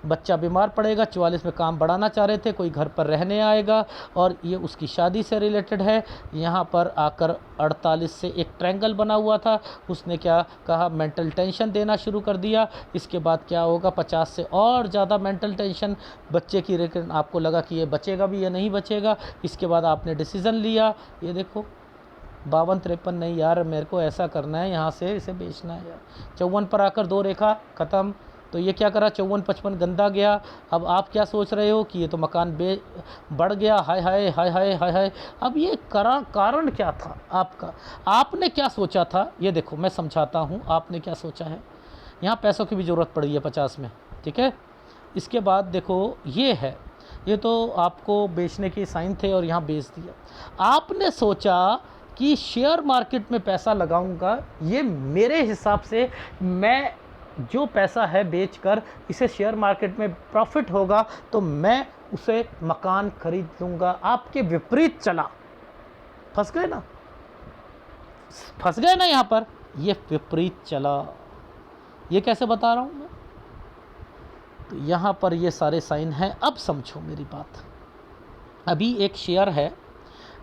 बच्चा बीमार पड़ेगा, 44 में काम बढ़ाना चाह रहे थे, कोई घर पर रहने आएगा और ये उसकी शादी से रिलेटेड है। यहाँ पर आकर 48 से एक ट्रायंगल बना हुआ था, उसने क्या कहा, मेंटल टेंशन देना शुरू कर दिया। इसके बाद क्या होगा, 50 से और ज़्यादा मेंटल टेंशन बच्चे की, लेकिन आपको लगा कि ये बचेगा भी या नहीं बचेगा। इसके बाद आपने डिसीज़न लिया, ये देखो 52-53 नहीं यार, मेरे को ऐसा करना है, यहाँ से इसे बेचना है यार। 54 पर आकर 2 रेखा ख़त्म, तो ये क्या करा, 54-55 गंदा गया। अब आप क्या सोच रहे हो कि ये तो मकान बढ़ गया, हाय हाय हाय हाय हाय हाय। अब ये कारण क्या था आपका, आपने क्या सोचा था, ये देखो मैं समझाता हूँ आपने क्या सोचा है। यहाँ पैसों की भी ज़रूरत पड़ी है 50 में, ठीक है। इसके बाद देखो ये है, ये तो आपको बेचने के साइन थे और यहाँ बेच दिया। आपने सोचा कि शेयर मार्केट में पैसा लगाऊंगा, ये मेरे हिसाब से मैं जो पैसा है बेचकर इसे शेयर मार्केट में प्रॉफिट होगा तो मैं उसे मकान खरीद लूँगा। आपके विपरीत चला, फंस गए ना, फंस गए ना, यहाँ पर ये विपरीत चला। ये कैसे बता रहा हूँ मैं, तो यहाँ पर ये सारे साइन हैं। अब समझो मेरी बात, अभी एक शेयर है,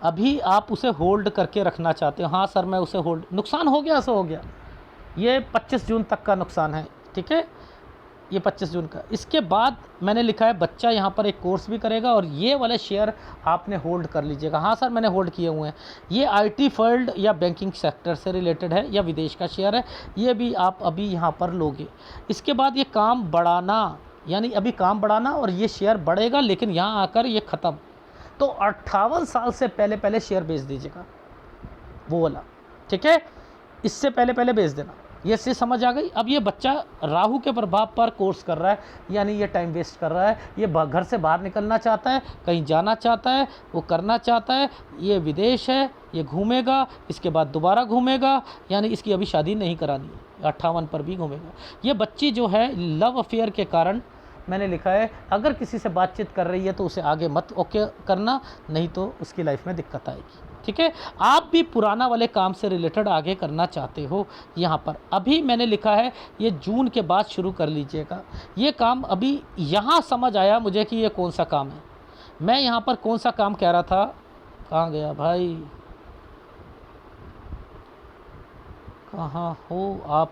अभी आप उसे होल्ड करके रखना चाहते हो। हाँ सर मैं उसे होल्ड, नुकसान हो गया सो हो गया, ये 25 जून तक का नुकसान है, ठीक है, ये 25 जून का। इसके बाद मैंने लिखा है बच्चा यहाँ पर एक कोर्स भी करेगा और ये वाले शेयर आपने होल्ड कर लीजिएगा। हाँ सर मैंने होल्ड किए हुए हैं, ये आईटी फील्ड या बैंकिंग सेक्टर से रिलेटेड है या विदेश का शेयर है, ये भी आप अभी यहाँ पर लोगे। इसके बाद ये काम बढ़ाना, यानी अभी काम बढ़ाना और ये शेयर बढ़ेगा, लेकिन यहाँ आकर ये ख़त्म, तो 58 साल से पहले शेयर बेच दीजिएगा वो वाला, ठीक है, इससे पहले बेच देना। ये चीज़ समझ आ गई। अब ये बच्चा राहु के प्रभाव पर कोर्स कर रहा है, यानी ये टाइम वेस्ट कर रहा है, ये घर से बाहर निकलना चाहता है, कहीं जाना चाहता है, वो करना चाहता है, ये विदेश है, ये घूमेगा, इसके बाद दोबारा घूमेगा, यानी इसकी अभी शादी नहीं करानी है, 58 पर भी घूमेगा। ये बच्ची जो है लव अफेयर के कारण मैंने लिखा है, अगर किसी से बातचीत कर रही है तो उसे आगे मत ओके करना, नहीं तो उसकी लाइफ में दिक्कत आएगी, ठीक है। आप भी पुराना वाले काम से रिलेटेड आगे करना चाहते हो, यहाँ पर अभी मैंने लिखा है ये जून के बाद शुरू कर लीजिएगा ये काम। अभी यहाँ समझ आया मुझे कि ये कौन सा काम है, मैं यहाँ पर कौन सा काम कह रहा था, कहाँ गया भाई, कहाँ हो आप,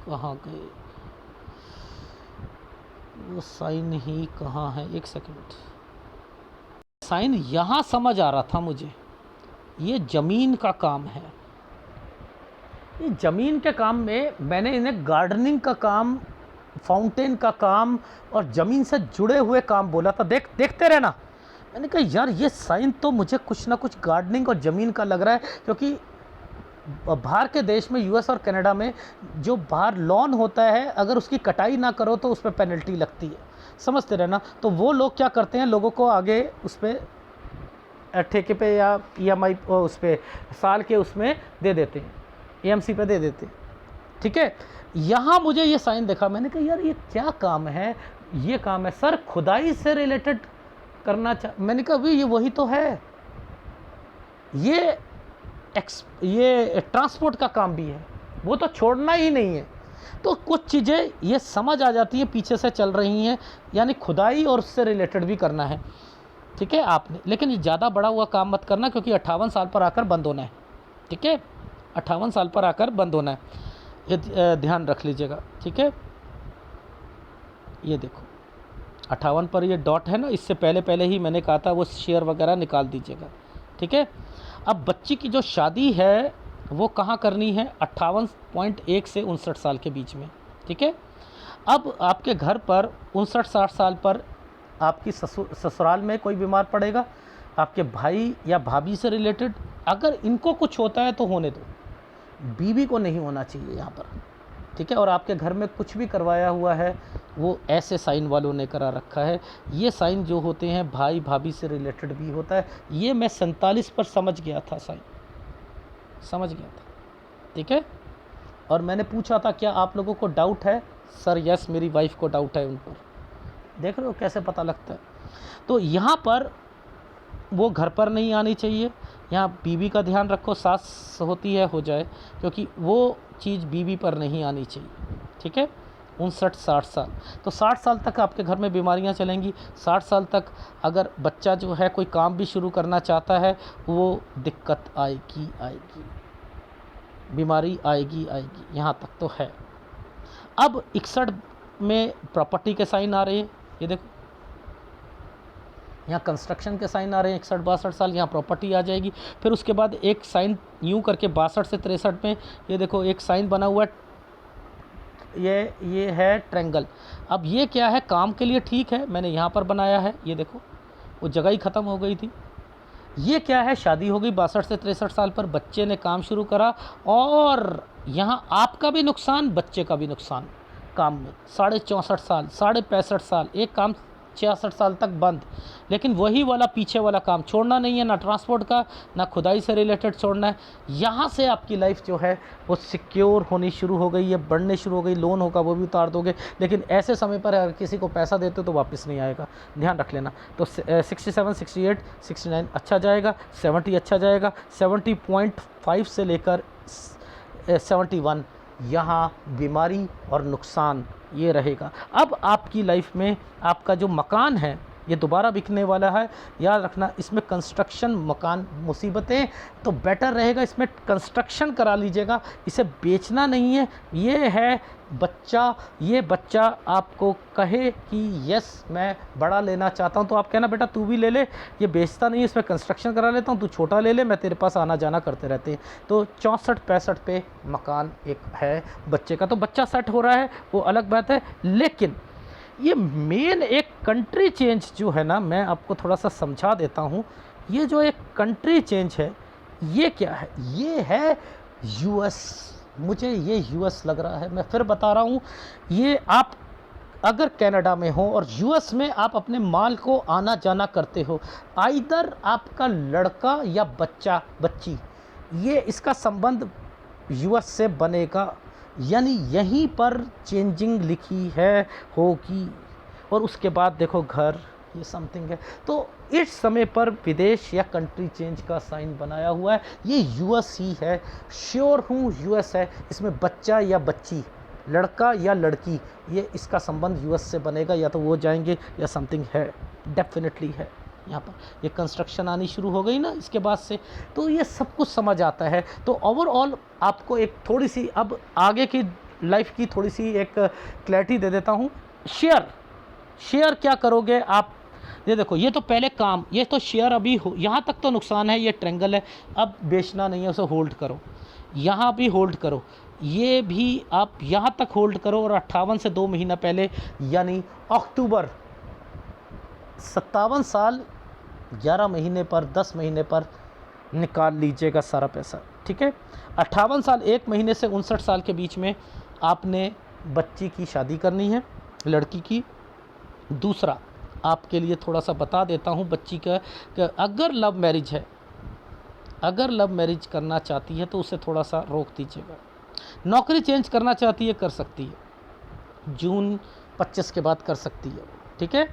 कहाँ गए, वो साइन ही कहाँ है, एक सेकंड, साइन यहाँ समझ आ रहा था मुझे, ये ज़मीन का काम है। ये ज़मीन के काम में मैंने इन्हें गार्डनिंग का काम, फाउंटेन का काम और ज़मीन से जुड़े हुए काम बोला था। देखते रहना, मैंने कहा यार ये साइन तो मुझे कुछ ना कुछ गार्डनिंग और ज़मीन का लग रहा है, क्योंकि बाहर के देश में यूएस और कनाडा में जो बाहर लॉन होता है, अगर उसकी कटाई ना करो तो उस पर पेनल्टी लगती है, समझते रहना। तो वो लोग क्या करते हैं, लोगों को आगे उस पर ठेके पे या ईएमआई उस पर साल के उसमें दे देते हैं, एएमसी पे दे देते हैं, ठीक है। यहाँ मुझे ये साइन देखा, मैंने कहा यार ये क्या काम है, ये काम है सर खुदाई से रिलेटेड करना मैंने कहा अभी ये वही तो है, ये ट्रांसपोर्ट का काम भी है, वो तो छोड़ना ही नहीं है। तो कुछ चीज़ें ये समझ आ जाती हैं पीछे से चल रही हैं, यानी खुदाई और उससे रिलेटेड भी करना है, ठीक है आपने। लेकिन ये ज़्यादा बड़ा हुआ काम मत करना, क्योंकि 58 साल पर आकर बंद होना है, ठीक है, 58 साल पर आकर बंद होना है, ये ध्यान रख लीजिएगा, ठीक है। ये देखो 58 पर ये डॉट है ना, इससे पहले पहले ही मैंने कहा था वो शेयर वगैरह निकाल दीजिएगा, ठीक है। अब बच्ची की जो शादी है वो कहाँ करनी है, 58.1 से 59 साल के बीच में, ठीक है। अब आपके घर पर 59-60 साल पर आपकी ससुराल में कोई बीमार पड़ेगा, आपके भाई या भाभी से रिलेटेड, अगर इनको कुछ होता है तो होने दो, बीवी को नहीं होना चाहिए यहाँ पर, ठीक है। और आपके घर में कुछ भी करवाया हुआ है वो ऐसे साइन वालों ने करा रखा है। ये साइन जो होते हैं भाई भाभी से रिलेटेड भी होता है। ये मैं 47 पर समझ गया था, साइन समझ गया था, ठीक है। और मैंने पूछा था क्या आप लोगों को डाउट है, सर यस मेरी वाइफ को डाउट है उन पर, देख रहे हो कैसे पता लगता है। तो यहाँ पर वो घर पर नहीं आनी चाहिए, यहाँ बीवी का ध्यान रखो, सास होती है हो जाए, क्योंकि वो चीज़ बीवी पर नहीं आनी चाहिए, ठीक है। 59-60 साल, तो 60 साल तक आपके घर में बीमारियां चलेंगी। 60 साल तक अगर बच्चा जो है कोई काम भी शुरू करना चाहता है वो दिक्कत आएगी आएगी, बीमारी आएगी आएगी, यहाँ तक तो है। अब 61 में प्रॉपर्टी के साइन आ रहे हैं, ये देखो यहाँ कंस्ट्रक्शन के साइन आ रहे हैं, 61-62 साल यहाँ प्रॉपर्टी आ जाएगी। फिर उसके बाद एक साइन यूँ करके 62 से 63 में ये देखो एक साइन बना हुआ है, ये है ट्रायंगल। अब ये क्या है, काम के लिए ठीक है, मैंने यहाँ पर बनाया है, ये देखो वो जगह ही ख़त्म हो गई थी। ये क्या है, शादी हो गई 62 से 63 साल पर, बच्चे ने काम शुरू करा, और यहाँ आपका भी नुकसान बच्चे का भी नुकसान काम में। 64.5 साल, 65.5 साल, एक काम 66 साल तक बंद। लेकिन वही वाला पीछे वाला काम छोड़ना नहीं है, ना ट्रांसपोर्ट का ना खुदाई से रिलेटेड छोड़ना है। यहाँ से आपकी लाइफ जो है वो सिक्योर होनी शुरू हो गई है, बढ़ने शुरू हो गई। लोन होगा वो भी उतार दोगे, लेकिन ऐसे समय पर अगर किसी को पैसा देते हो तो वापस नहीं आएगा, ध्यान रख लेना। तो 67, 68, 69 अच्छा जाएगा, 70 अच्छा जाएगा, 70.5 से लेकर 71 यहाँ बीमारी और नुकसान ये रहेगा। अब आपकी लाइफ में आपका जो मकान है ये दोबारा बिकने वाला है, याद रखना। इसमें कंस्ट्रक्शन मकान मुसीबतें, तो बेटर रहेगा इसमें कंस्ट्रक्शन करा लीजिएगा, इसे बेचना नहीं है। ये है बच्चा, ये बच्चा आपको कहे कि यस मैं बड़ा लेना चाहता हूँ, तो आप कहना बेटा तू भी ले ले, ये बेचता नहीं है, इसमें कंस्ट्रक्शन करा लेता हूँ, तू छोटा ले ले, मैं तेरे पास आना जाना करते रहते हैं। तो 64-65 पे मकान एक है बच्चे का, तो बच्चा सेट हो रहा है वो अलग बात है। लेकिन ये मेन एक कंट्री चेंज जो है ना, मैं आपको थोड़ा सा समझा देता हूँ। ये जो एक कंट्री चेंज है ये क्या है, ये है यूएस। मुझे ये यूएस लग रहा है, मैं फिर बता रहा हूँ। ये आप अगर कनाडा में हो और यूएस में आप अपने माल को आना जाना करते हो, आइदर आपका लड़का या बच्चा बच्ची, ये इसका संबंध यूएस से बनेगा, यानी यहीं पर चेंजिंग लिखी है होगी। और उसके बाद देखो घर, ये समथिंग है। तो इस समय पर विदेश या कंट्री चेंज का साइन बनाया हुआ है, ये यूएस ही है, श्योर हूँ यूएस है। इसमें बच्चा या बच्ची, लड़का या लड़की, ये इसका संबंध यूएस से बनेगा, या तो वो जाएंगे या समथिंग है, डेफिनेटली है। यहाँ पर ये कंस्ट्रक्शन आनी शुरू हो गई ना इसके बाद से, तो ये सब कुछ समझ आता है। तो ओवरऑल आपको एक थोड़ी सी अब आगे की लाइफ की थोड़ी सी एक क्लैरिटी दे देता हूँ। शेयर क्या करोगे आप, ये देखो ये तो पहले काम, ये तो शेयर अभी हो, यहाँ तक तो नुकसान है, ये ट्रायंगल है, अब बेचना नहीं है, उसे होल्ड करो, यहाँ भी होल्ड करो, ये भी आप यहाँ तक होल्ड करो। और 58 से 2 महीना पहले यानी अक्टूबर, 57 साल 11 महीने पर 10 महीने पर निकाल लीजिएगा सारा पैसा, ठीक है। 58 साल 1 महीने से 59 साल के बीच में आपने बच्ची की शादी करनी है, लड़की की। दूसरा आपके लिए थोड़ा सा बता देता हूँ बच्ची का, कि अगर लव मैरिज है, अगर लव मैरिज करना चाहती है तो उसे थोड़ा सा रोक दीजिएगा। नौकरी चेंज करना चाहती है कर सकती है, जून 25 के बाद कर सकती है, ठीक है।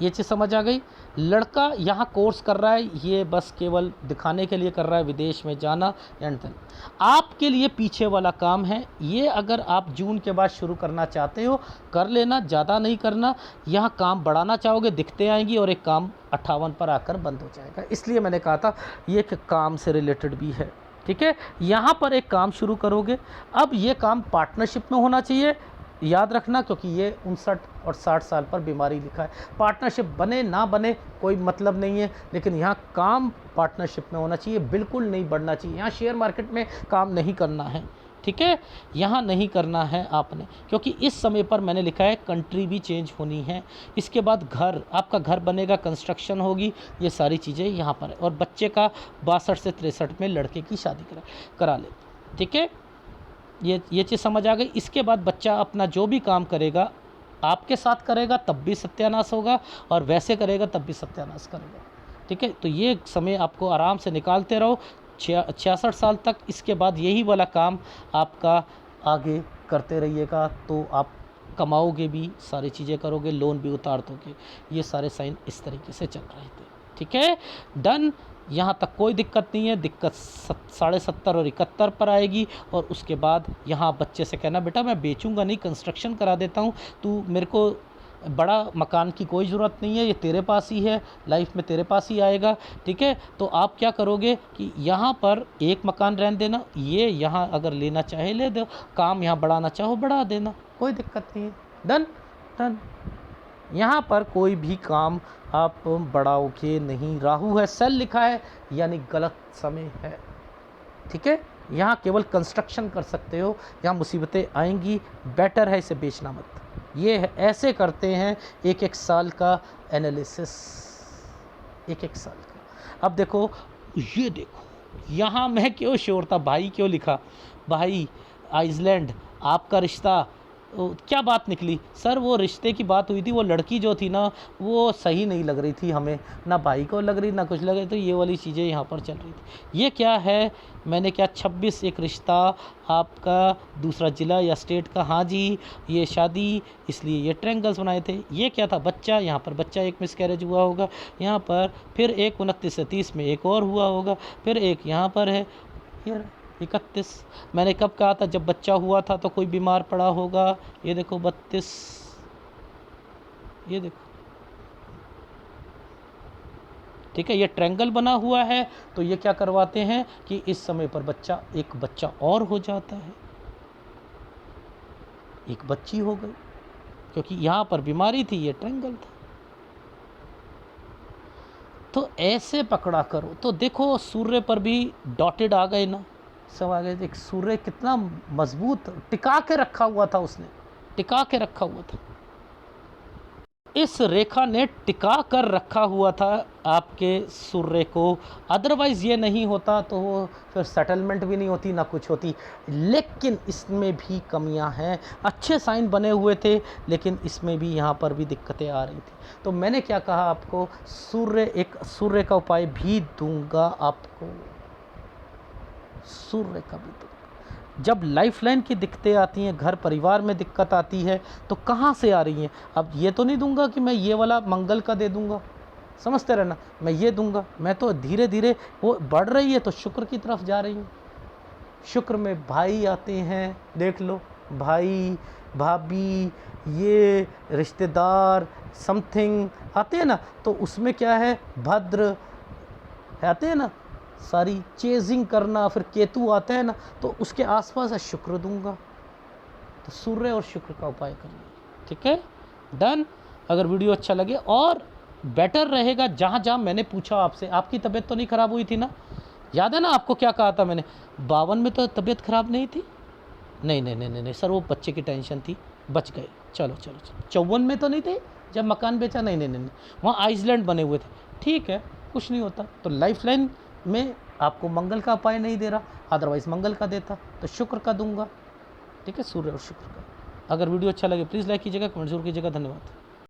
ये चीज़ समझ आ गई। लड़का यहाँ कोर्स कर रहा है, ये बस केवल दिखाने के लिए कर रहा है, विदेश में जाना एंड देन आपके लिए पीछे वाला काम है ये। अगर आप जून के बाद शुरू करना चाहते हो कर लेना, ज़्यादा नहीं करना। यहाँ काम बढ़ाना चाहोगे दिखते आएंगी और एक काम 58 पर आकर बंद हो जाएगा। इसलिए मैंने कहा था ये एक काम से रिलेटेड भी है, ठीक है। यहाँ पर एक काम शुरू करोगे, अब ये काम पार्टनरशिप में होना चाहिए, याद रखना, क्योंकि ये 59 और 60 साल पर बीमारी लिखा है। पार्टनरशिप बने ना बने कोई मतलब नहीं है, लेकिन यहाँ काम पार्टनरशिप में होना चाहिए, बिल्कुल नहीं बढ़ना चाहिए। यहाँ शेयर मार्केट में काम नहीं करना है, ठीक है, यहाँ नहीं करना है आपने, क्योंकि इस समय पर मैंने लिखा है कंट्री भी चेंज होनी है। इसके बाद घर, आपका घर बनेगा, कंस्ट्रक्शन होगी, ये सारी चीज़ें यहाँ पर है। और बच्चे का 62 से 63 में लड़के की शादी करा ले, ठीक है। ये चीज़ समझ आ गई। इसके बाद बच्चा अपना जो भी काम करेगा आपके साथ करेगा तब भी सत्यानाश होगा, और वैसे करेगा तब भी सत्यानाश करेगा, ठीक है। तो ये समय आपको आराम से निकालते रहो 66 साल तक। इसके बाद यही वाला काम आपका आगे करते रहिएगा, तो आप कमाओगे भी, सारी चीज़ें करोगे, लोन भी उतार दोगे। ये सारे साइन इस तरीके से चल रहे थे, ठीक है, डन। यहाँ तक कोई दिक्कत नहीं है। दिक्कत 70 और 71 पर आएगी, और उसके बाद यहाँ बच्चे से कहना बेटा मैं बेचूंगा नहीं, कंस्ट्रक्शन करा देता हूँ, तू मेरे को बड़ा मकान की कोई ज़रूरत नहीं है, ये तेरे पास ही है, लाइफ में तेरे पास ही आएगा, ठीक है। तो आप क्या करोगे कि यहाँ पर एक मकान रहने देना, ये यहाँ अगर लेना चाहे ले दो, काम यहाँ बढ़ाना चाहो बढ़ा देना, कोई दिक्कत नहीं है, डन डन। यहाँ पर कोई भी काम आप बढ़ाओगे नहीं। राहु है, सेल लिखा है, यानी गलत समय है, ठीक है। यहाँ केवल कंस्ट्रक्शन कर सकते हो, यहाँ मुसीबतें आएंगी, बेटर है इसे बेचना मत। ये है, ऐसे करते हैं एक एक साल का एनालिसिस, एक एक साल का। अब देखो, ये देखो यहाँ मैं क्यों श्योर था, भाई क्यों लिखा, भाई आइसलैंड आपका रिश्ता क्या बात निकली सर, वो रिश्ते की बात हुई थी, वो लड़की जो थी ना वो सही नहीं लग रही थी हमें, ना भाई को लग रही ना कुछ लग रही, तो ये वाली चीज़ें यहाँ पर चल रही थी। ये क्या है, मैंने क्या 26 एक रिश्ता आपका दूसरा ज़िला या स्टेट का, हाँ जी, ये शादी, इसलिए ये ट्रायंगल्स बनाए थे। ये क्या था, बच्चा, यहाँ पर बच्चा एक मिसकैरेज हुआ होगा, यहाँ पर फिर एक 29 से 30 में एक और हुआ होगा, फिर एक यहाँ पर है, ये 31। मैंने कब कहा था, जब बच्चा हुआ था तो कोई बीमार पड़ा होगा। ये देखो 32, ये देखो, ठीक है, ये ट्रायंगल बना हुआ है। तो ये क्या करवाते हैं कि इस समय पर बच्चा, एक बच्चा और हो जाता है, एक बच्ची हो गई, क्योंकि यहाँ पर बीमारी थी, ये ट्रायंगल था। तो ऐसे पकड़ा करो। तो देखो सूर्य पर भी डॉटेड आ गए ना, सब आ गए। एक सूर्य कितना मजबूत टिका के रखा हुआ था, उसने टिका के रखा हुआ था, इस रेखा ने टिका कर रखा हुआ था आपके सूर्य को। अदरवाइज़ ये नहीं होता तो फिर सेटलमेंट भी नहीं होती, ना कुछ होती। लेकिन इसमें भी कमियां हैं, अच्छे साइन बने हुए थे, लेकिन इसमें भी यहाँ पर भी दिक्कतें आ रही थी। तो मैंने क्या कहा आपको, सूर्य का उपाय भी दूंगा आपको, सूर्य का भी दूंगा। जब लाइफलाइन की दिक्कतें आती हैं, घर परिवार में दिक्कत आती है, तो कहाँ से आ रही हैं। अब ये तो नहीं दूंगा कि मैं ये वाला मंगल का दे दूंगा, समझते रहना, मैं ये दूंगा, मैं तो धीरे धीरे वो बढ़ रही है तो शुक्र की तरफ जा रही हूँ। शुक्र में भाई आते हैं, देख लो, भाई भाभी, ये रिश्तेदार समथिंग आते हैं ना, तो उसमें क्या है, भद्र आते हैं ना, सारी चेजिंग करना, फिर केतु आता है ना, तो उसके आसपास है शुक्र दूंगा। तो सूर्य और शुक्र का उपाय करना, ठीक है, डन। अगर वीडियो अच्छा लगे और बेटर रहेगा, जहाँ जहाँ मैंने पूछा आपसे, आपकी तबीयत तो नहीं ख़राब हुई थी ना, याद है ना आपको क्या कहा था मैंने, 52 में तो तबीयत ख़राब नहीं थी, नहीं नहीं नहीं नहीं सर, वो बच्चे की टेंशन थी, बच गए, चलो चलो चलो। 54 में तो नहीं थे जब मकान बेचा, नहीं नहीं नहीं, वहाँ आइसलैंड बने हुए थे, ठीक है, कुछ नहीं होता। तो लाइफलाइन में आपको मंगल का उपाय नहीं दे रहा, अदरवाइज़ मंगल का देता, तो शुक्र का दूंगा, ठीक है, सूर्य और शुक्र का। अगर वीडियो अच्छा लगे प्लीज़ लाइक कीजिएगा, कमेंट जरूर कीजिएगा, धन्यवाद।